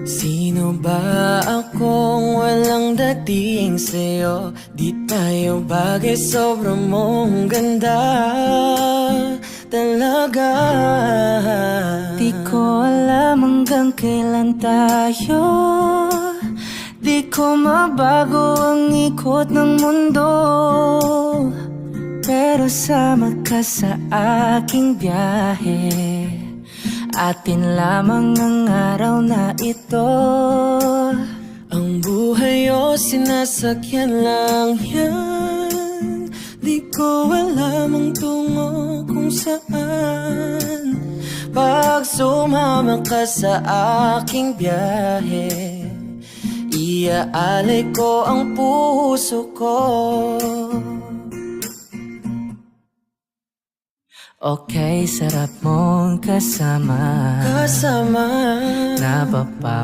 Sino ba akong walang dating sa'yo? Di tayo bagay, sobrang mong ganda talaga. Di ko alam hanggang kailan tayo, di ko mabago ang ikot ng mundo, pero sama ka sa aking biyahe. Atin lamang ang araw na ito. Ang buhay o sinasakyan lang yan, di ko alam ang tungo kung saan. Pag sumama ka sa aking biyahe, iaalay ko ang puso ko. Okay, sarap mong kasama. Kasama Napapa